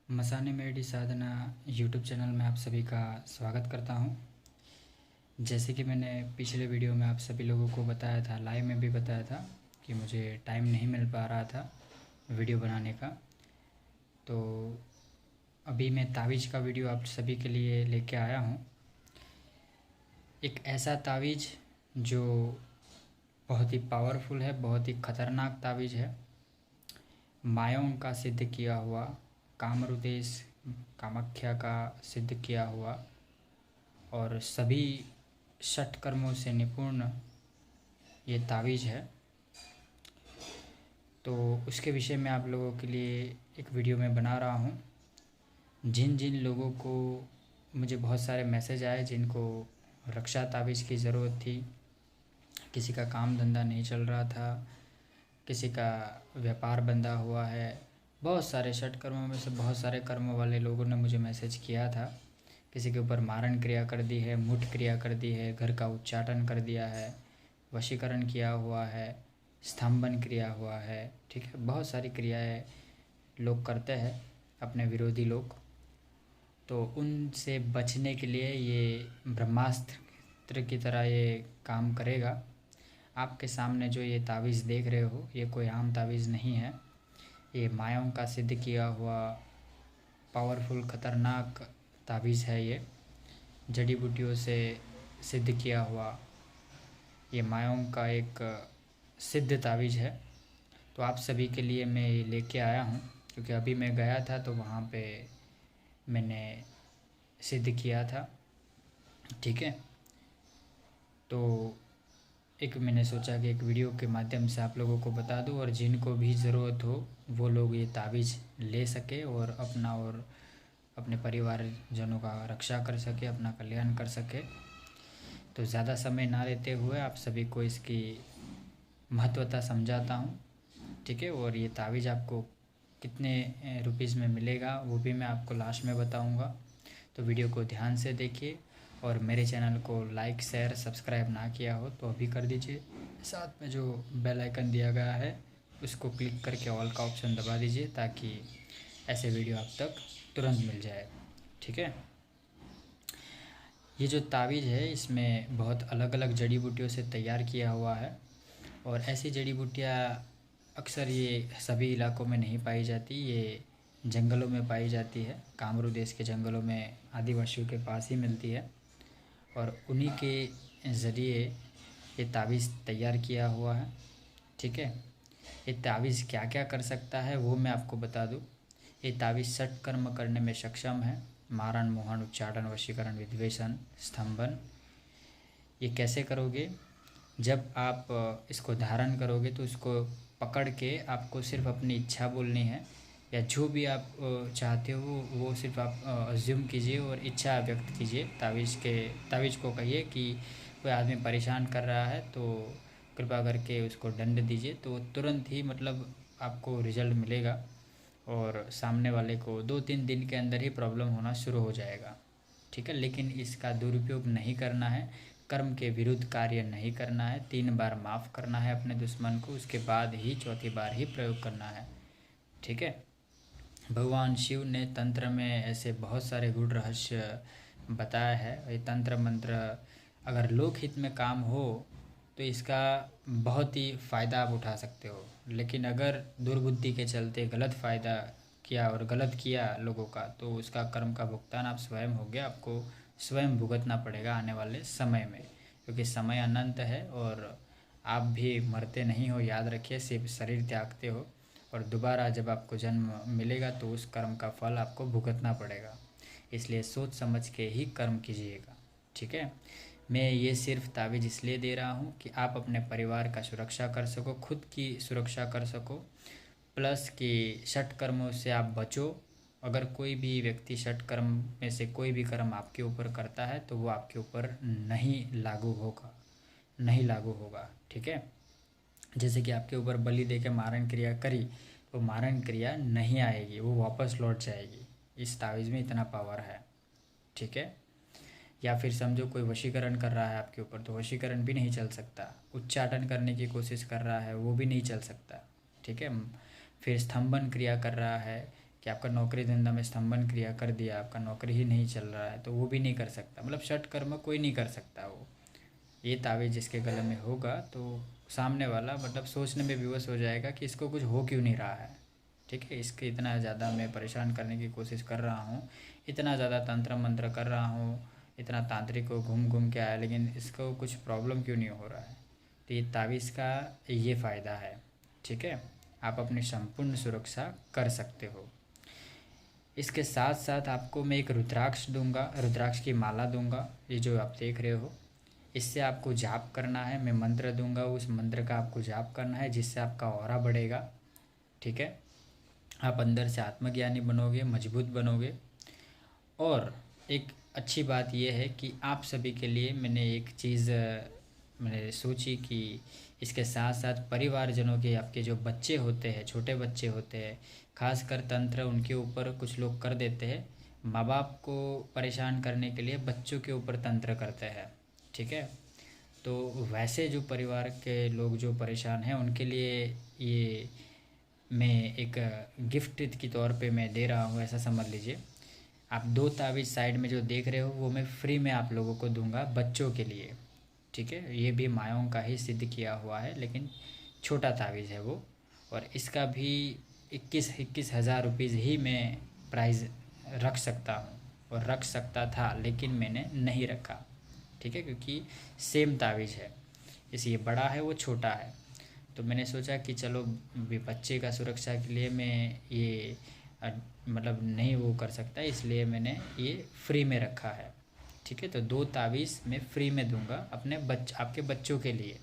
मसाने मेडी साधना YouTube channel में आप सभी का स्वागत करता हूं। जैसे कि मैंने पिछले वीडियो में आप सभी लोगों को बताया था, लाइव में भी बताया था कि मुझे टाइम नहीं मिल पा रहा था वीडियो बनाने का। तो अभी मैं तावीज़ का वीडियो आप सभी के लिए लेके आया हूं। एक ऐसा तावीज़ जो बहुत ही पावरफुल है, बहुत ही ख़तरनाक तावीज़ है। मायों का सिद्ध किया हुआ, कामरूदेश कामाख्या का सिद्ध किया हुआ और सभी षटकर्मों से निपुण ये तावीज़ है। तो उसके विषय में आप लोगों के लिए एक वीडियो में बना रहा हूँ। जिन जिन लोगों को मुझे बहुत सारे मैसेज आए जिनको रक्षा तावीज़ की ज़रूरत थी, किसी का काम धंधा नहीं चल रहा था, किसी का व्यापार बंधा हुआ है, बहुत सारे षटकर्मों में से बहुत सारे कर्मों वाले लोगों ने मुझे मैसेज किया था। किसी के ऊपर मारण क्रिया कर दी है, मुठ क्रिया कर दी है, घर का उच्चाटन कर दिया है, वशीकरण किया हुआ है, स्तंभन क्रिया हुआ है। ठीक है, बहुत सारी क्रियाएं लोग करते हैं अपने विरोधी लोग। तो उनसे बचने के लिए ये ब्रह्मास्त्र की तरह ये काम करेगा। आपके सामने जो ये तावीज़ देख रहे हो, ये कोई आम तावीज़ नहीं है। ये मायों का सिद्ध किया हुआ पावरफुल ख़तरनाक तावीज़ है। ये जड़ी बूटियों से सिद्ध किया हुआ ये मायों का एक सिद्ध तावीज़ है। तो आप सभी के लिए मैं ये लेके आया हूँ, क्योंकि अभी मैं गया था तो वहाँ पे मैंने सिद्ध किया था। ठीक है, तो एक मैंने सोचा कि एक वीडियो के माध्यम से आप लोगों को बता दूं और जिनको भी ज़रूरत हो वो लोग ये तावीज़ ले सके और अपना और अपने परिवारजनों का रक्षा कर सके, अपना कल्याण कर सके। तो ज़्यादा समय ना लेते हुए आप सभी को इसकी महत्वता समझाता हूँ। ठीक है, और ये तावीज़ आपको कितने रुपीज़ में मिलेगा वो भी मैं आपको लास्ट में बताऊँगा। तो वीडियो को ध्यान से देखिए और मेरे चैनल को लाइक शेयर सब्सक्राइब ना किया हो तो अभी कर दीजिए। साथ में जो बेल आइकन दिया गया है उसको क्लिक करके ऑल का ऑप्शन दबा दीजिए, ताकि ऐसे वीडियो आप तक तुरंत मिल जाए। ठीक है, ये जो तावीज़ है इसमें बहुत अलग अलग जड़ी बूटियों से तैयार किया हुआ है और ऐसी जड़ी बूटियाँ अक्सर ये सभी इलाकों में नहीं पाई जाती। ये जंगलों में पाई जाती है, कामरू देश के जंगलों में आदिवासियों के पास ही मिलती है और उन्हीं के ज़रिए ये तावीज़ तैयार किया हुआ है। ठीक है, ये तावीज़ क्या क्या कर सकता है वो मैं आपको बता दूं। ये तावीज़ षटकर्म करने में सक्षम है: मारण, मोहन, उच्चाटन, वशीकरण, विद्वेषण, स्तंभन। ये कैसे करोगे? जब आप इसको धारण करोगे तो इसको पकड़ के आपको सिर्फ अपनी इच्छा बोलनी है, या जो भी आप चाहते हो वो सिर्फ आप अज्यूम कीजिए और इच्छा व्यक्त कीजिए। तावीज़ को कहिए कि कोई आदमी परेशान कर रहा है तो कृपा करके उसको दंड दीजिए, तो तुरंत ही मतलब आपको रिजल्ट मिलेगा और सामने वाले को 2-3 दिन के अंदर ही प्रॉब्लम होना शुरू हो जाएगा। ठीक है, लेकिन इसका दुरुपयोग नहीं करना है, कर्म के विरुद्ध कार्य नहीं करना है। 3 बार माफ़ करना है अपने दुश्मन को, उसके बाद ही चौथी बार ही प्रयोग करना है। ठीक है, भगवान शिव ने तंत्र में ऐसे बहुत सारे गूढ़ रहस्य बताया है। ये तंत्र मंत्र अगर लोकहित में काम हो तो इसका बहुत ही फ़ायदा आप उठा सकते हो, लेकिन अगर दुर्बुद्धि के चलते गलत फ़ायदा किया और गलत किया लोगों का तो उसका कर्म का भुगतान आप स्वयं हो गया, आपको स्वयं भुगतना पड़ेगा आने वाले समय में, क्योंकि समय अनंत है और आप भी मरते नहीं हो। याद रखिए, सिर्फ शरीर त्यागते हो और दोबारा जब आपको जन्म मिलेगा तो उस कर्म का फल आपको भुगतना पड़ेगा। इसलिए सोच समझ के ही कर्म कीजिएगा। ठीक है, मैं ये सिर्फ तावीज़ इसलिए दे रहा हूँ कि आप अपने परिवार का सुरक्षा कर सको, खुद की सुरक्षा कर सको, प्लस कि षटकर्मों से आप बचो। अगर कोई भी व्यक्ति षटकर्म में से कोई भी कर्म आपके ऊपर करता है तो वो आपके ऊपर नहीं लागू होगा। ठीक है, जैसे कि आपके ऊपर बलि दे के मारण क्रिया करी तो मारण क्रिया नहीं आएगी, वो वापस लौट जाएगी। इस तावीज़ में इतना पावर है। ठीक है, या फिर समझो कोई वशीकरण कर रहा है आपके ऊपर तो वशीकरण भी नहीं चल सकता। उच्चाटन करने की कोशिश कर रहा है वो भी नहीं चल सकता। ठीक है, फिर स्तंभन क्रिया कर रहा है कि आपका नौकरी धंधा में स्तंभन क्रिया कर दिया, आपका नौकरी ही नहीं चल रहा है, तो वो भी नहीं कर सकता। मतलब षट कर्म कोई नहीं कर सकता। वो ये तावीज़ जिसके गले में होगा तो सामने वाला मतलब सोचने में विवश हो जाएगा कि इसको कुछ हो क्यों नहीं रहा है। ठीक है, इसके इतना ज़्यादा मैं परेशान करने की कोशिश कर रहा हूँ, इतना ज़्यादा तंत्र मंत्र कर रहा हूँ, इतना तांत्रिक को घूम घूम के आया, लेकिन इसको कुछ प्रॉब्लम क्यों नहीं हो रहा है। तो ये तावीज़ का ये फ़ायदा है। ठीक है, आप अपनी संपूर्ण सुरक्षा कर सकते हो। इसके साथ साथ आपको मैं एक रुद्राक्ष दूंगा, रुद्राक्ष की माला दूंगा, ये जो आप देख रहे हो। इससे आपको जाप करना है, मैं मंत्र दूंगा, उस मंत्र का आपको जाप करना है, जिससे आपका ऑरा बढ़ेगा। ठीक है, आप अंदर से आत्मज्ञानी बनोगे, मजबूत बनोगे। और एक अच्छी बात यह है कि आप सभी के लिए मैंने एक चीज़ मैंने सोची कि इसके साथ साथ परिवारजनों के, आपके जो बच्चे होते हैं, छोटे बच्चे होते हैं, खासकर तंत्र उनके ऊपर कुछ लोग कर देते हैं। माँ बाप को परेशान करने के लिए बच्चों के ऊपर तंत्र करते हैं। ठीक है, तो वैसे जो परिवार के लोग जो परेशान हैं उनके लिए ये मैं एक गिफ्ट के तौर पे मैं दे रहा हूँ, ऐसा समझ लीजिए। आप 2 तावीज़ साइड में जो देख रहे हो वो मैं फ्री में आप लोगों को दूंगा बच्चों के लिए। ठीक है, ये भी मायों का ही सिद्ध किया हुआ है, लेकिन छोटा तावीज़ है वो। और इसका भी 21 हज़ार रुपीज़ ही मैं प्राइस रख सकता हूँ, और रख सकता था, लेकिन मैंने नहीं रखा। ठीक है, क्योंकि सेम तावीज़ है, इसलिए बड़ा है वो छोटा है। तो मैंने सोचा कि चलो भी बच्चे का सुरक्षा के लिए मैं ये मतलब नहीं वो कर सकता, इसलिए मैंने ये फ्री में रखा है। ठीक है, तो 2 तावीज़ मैं फ्री में दूंगा अपने आपके बच्चों के लिए।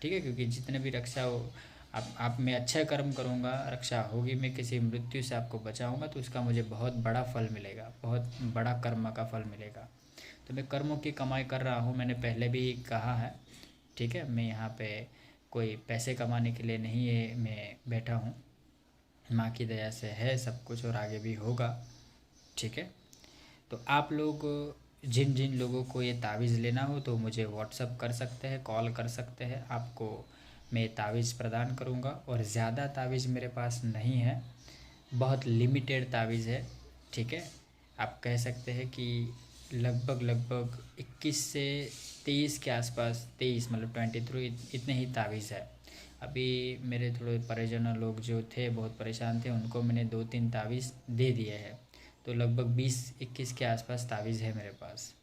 ठीक है, क्योंकि जितने भी रक्षा हो आप मैं अच्छा कर्म करूँगा, रक्षा होगी, मैं किसी मृत्यु से आपको बचाऊँगा, तो उसका मुझे बहुत बड़ा फल मिलेगा, बहुत बड़ा कर्म का फल मिलेगा। तो मैं कर्मों की कमाई कर रहा हूँ, मैंने पहले भी कहा है। ठीक है, मैं यहाँ पे कोई पैसे कमाने के लिए नहीं है मैं बैठा हूँ, माँ की दया से है सब कुछ और आगे भी होगा। ठीक है, तो आप लोग जिन जिन लोगों को ये तावीज़ लेना हो तो मुझे व्हाट्सअप कर सकते हैं, कॉल कर सकते हैं, आपको मैं तावीज़ प्रदान करूँगा। और ज़्यादा तावीज़ मेरे पास नहीं है, बहुत लिमिटेड तावीज़ है। ठीक है, आप कह सकते हैं कि लगभग 21 से 23 के आसपास, 23 मतलब 23 इतने ही तावीज़ है। अभी मेरे थोड़े परिजन लोग जो थे बहुत परेशान थे, उनको मैंने 2-3 तावीज़ दे दिए हैं, तो लगभग 20-21 के आसपास तावीज़ है मेरे पास।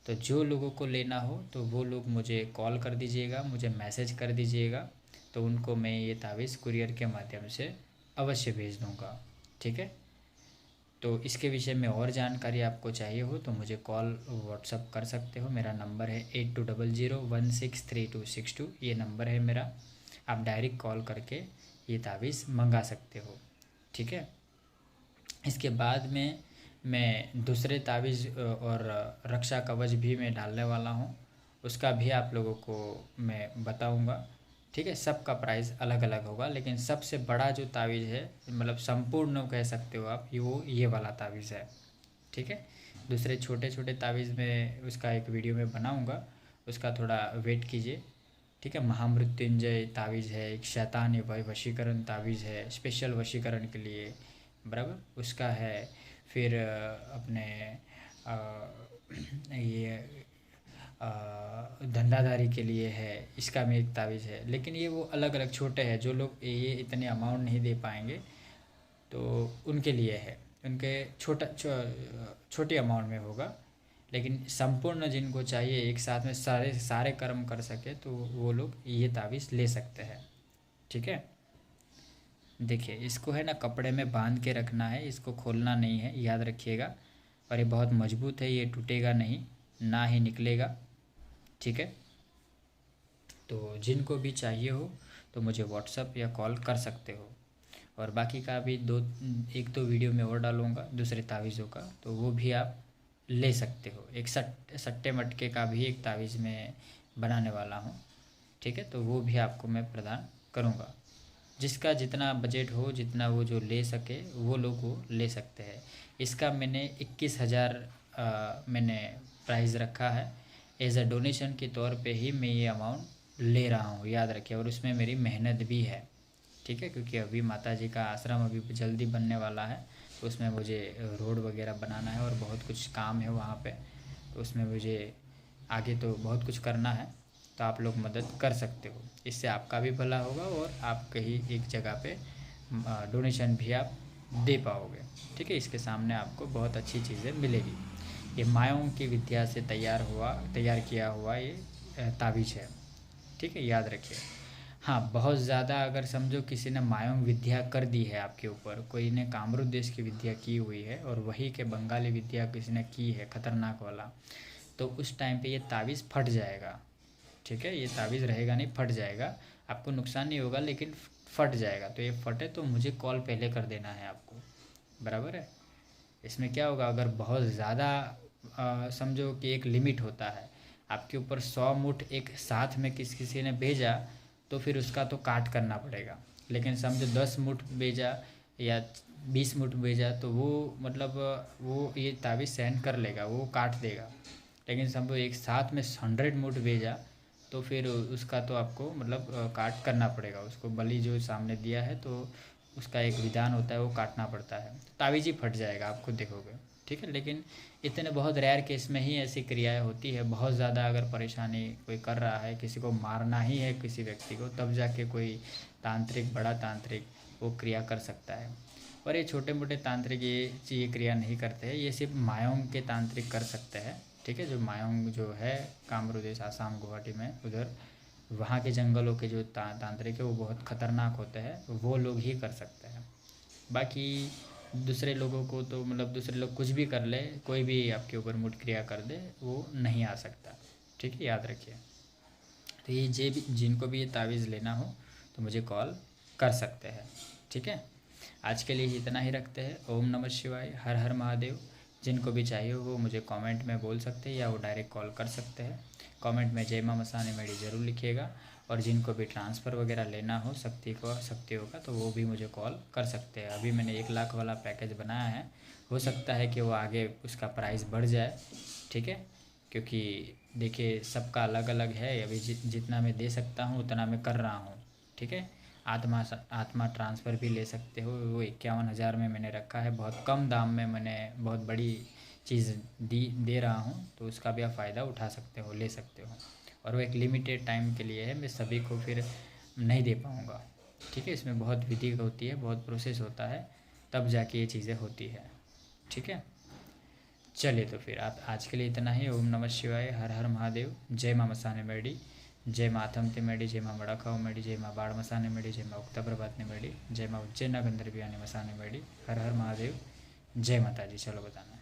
तो जो लोगों को लेना हो तो वो लोग मुझे कॉल कर दीजिएगा, मुझे मैसेज कर दीजिएगा, तो उनको मैं ये तावीज़ कुरियर के माध्यम से अवश्य भेज दूँगा। ठीक है, तो इसके विषय में और जानकारी आपको चाहिए हो तो मुझे कॉल व्हाट्सअप कर सकते हो। मेरा नंबर है 8200163262, ये नंबर है मेरा। आप डायरेक्ट कॉल करके ये तावीज़ मंगा सकते हो। ठीक है, इसके बाद में मैं दूसरे तावीज़ और रक्षा कवच भी मैं डालने वाला हूँ, उसका भी आप लोगों को मैं बताऊँगा। ठीक है, सबका प्राइस अलग अलग होगा, लेकिन सबसे बड़ा जो तावीज़ है, मतलब संपूर्ण कह सकते हो आप, ये वाला तावीज़ है। ठीक है, दूसरे छोटे छोटे तावीज़ में उसका एक वीडियो में बनाऊँगा, उसका थोड़ा वेट कीजिए। ठीक है, महामृत्युंजय तावीज़ है, एक शैतान वशीकरण तावीज़ है, स्पेशल वशीकरण के लिए, बराबर उसका है। फिर अपने ये धंधादारी के लिए है, इसका में एक तावीज़ है। लेकिन ये वो अलग अलग छोटे हैं, जो लोग ये इतने अमाउंट नहीं दे पाएंगे तो उनके लिए है, उनके छोटे अमाउंट में होगा। लेकिन संपूर्ण जिनको चाहिए एक साथ में सारे सारे कर्म कर सके, तो वो लोग ये तावीज़ ले सकते हैं। ठीक है, देखिए इसको है ना कपड़े में बांध के रखना है, इसको खोलना नहीं है, याद रखिएगा। और ये बहुत मजबूत है, ये टूटेगा नहीं, ना ही निकलेगा। ठीक है, तो जिनको भी चाहिए हो तो मुझे व्हाट्सअप या कॉल कर सकते हो। और बाकी का भी 1-2 वीडियो में और डालूँगा दूसरे तावीज़ों का, तो वो भी आप ले सकते हो। एक सट्टे मटके का भी एक तावीज़ में बनाने वाला हूँ। ठीक है, तो वो भी आपको मैं प्रदान करूँगा। जिसका जितना बजट हो, जितना वो जो ले सके वो लोग वो ले सकते हैं। इसका मैंने 21,000 मैंने प्राइस रखा है, एज अ डोनेशन के तौर पे ही मैं ये अमाउंट ले रहा हूँ, याद रखिए। और उसमें मेरी मेहनत भी है। ठीक है, क्योंकि अभी माता जी का आश्रम अभी जल्दी बनने वाला है, तो उसमें मुझे रोड वगैरह बनाना है और बहुत कुछ काम है वहाँ पे, तो उसमें मुझे आगे तो बहुत कुछ करना है। तो आप लोग मदद कर सकते हो, इससे आपका भी भला होगा और आप कहीं एक जगह पे डोनेशन भी आप दे पाओगे। ठीक है, इसके सामने आपको बहुत अच्छी चीज़ें मिलेगी। ये मायों की विद्या से तैयार किया हुआ ये ताबीज़ है। ठीक है, याद रखिए। हाँ, बहुत ज़्यादा अगर समझो किसी ने मायोंग विद्या कर दी है आपके ऊपर, कोई ने कामरूप देश की विद्या की हुई है और वही के बंगाली विद्या किसी ने की है खतरनाक वाला, तो उस टाइम पे ये ताबीज़ फट जाएगा। ठीक है, ये ताबीज़ रहेगा नहीं, फट जाएगा। आपको नुकसान नहीं होगा लेकिन फट जाएगा। तो ये फटे तो मुझे कॉल पहले कर देना है आपको, बराबर है। इसमें क्या होगा, अगर बहुत ज़्यादा समझो कि एक लिमिट होता है, आपके ऊपर 100 मुठ एक साथ में किसी ने भेजा तो फिर उसका तो काट करना पड़ेगा। लेकिन समझो 10 मुठ भेजा या 20 मुठ भेजा तो वो मतलब वो ये ताबीज़ सहन कर लेगा, वो काट देगा। लेकिन समझो एक साथ में 100 मुठ भेजा तो फिर उसका तो आपको मतलब काट करना पड़ेगा। उसको बलि जो सामने दिया है तो उसका एक विधान होता है, वो काटना पड़ता है। ताबीज़ ही फट जाएगा, आप खुद देखोगे। ठीक है, लेकिन इतने बहुत रेयर केस में ही ऐसी क्रियाएं होती है। बहुत ज़्यादा अगर परेशानी कोई कर रहा है, किसी को मारना ही है किसी व्यक्ति को, तब जाके कोई तांत्रिक, बड़ा तांत्रिक वो क्रिया कर सकता है। और ये छोटे मोटे तांत्रिक ये क्रिया नहीं करते हैं, ये सिर्फ मायोंग के तांत्रिक कर सकते हैं। ठीक है, जो मायोंग जो है कामरूप देश, आसाम, गुवाहाटी में, उधर वहाँ के जंगलों के जो तांत्रिक है वो बहुत ख़तरनाक होते हैं, वो लोग ही कर सकते हैं। बाकी दूसरे लोगों को तो मतलब दूसरे लोग कुछ भी कर ले, कोई भी आपके ऊपर मुठ क्रिया कर दे, वो नहीं आ सकता। ठीक है, याद रखिए। तो ये जिनको भी ये ताबीज़ लेना हो तो मुझे कॉल कर सकते हैं। ठीक है, आज के लिए इतना ही रखते हैं। ओम नमः शिवाय, हर हर महादेव। जिनको भी चाहिए वो मुझे कमेंट में बोल सकते हैं या वो डायरेक्ट कॉल कर सकते हैं। कमेंट में जय मां मसाने मेरी ज़रूर लिखिएगा। और जिनको भी ट्रांसफ़र वगैरह लेना हो शक्तियों का, तो वो भी मुझे कॉल कर सकते हैं। अभी मैंने 1 लाख वाला पैकेज बनाया है, हो सकता है कि वो आगे उसका प्राइस बढ़ जाए। ठीक है, क्योंकि देखिए सबका अलग अलग है। अभी जितना मैं दे सकता हूँ उतना मैं कर रहा हूँ। ठीक है, आत्मा ट्रांसफ़र भी ले सकते हो, वो 51,000 में मैंने रखा है। बहुत कम दाम में मैंने बहुत बड़ी चीज़ दे रहा हूँ, तो उसका भी आप फ़ायदा उठा सकते हो, ले सकते हो। और वो एक लिमिटेड टाइम के लिए है, मैं सभी को फिर नहीं दे पाऊँगा। ठीक है, इसमें बहुत विधि होती है, बहुत प्रोसेस होता है, तब जाके ये चीज़ें होती है। ठीक है, चलिए तो फिर आप आज के लिए इतना ही। ओम नमः शिवाय, हर हर महादेव। जय मां मसाने मेडी, जय मां अथमते मेडी, जय मां बड़ाखाओ मेडी, जय मां बाड़ मसाने मेडी, जय मां उक्ता प्रभातने मेडी, जय मां उज्जैन गंधर्वियाने मसाने मेडी। हर हर महादेव, जय माता जी। चलो बताना।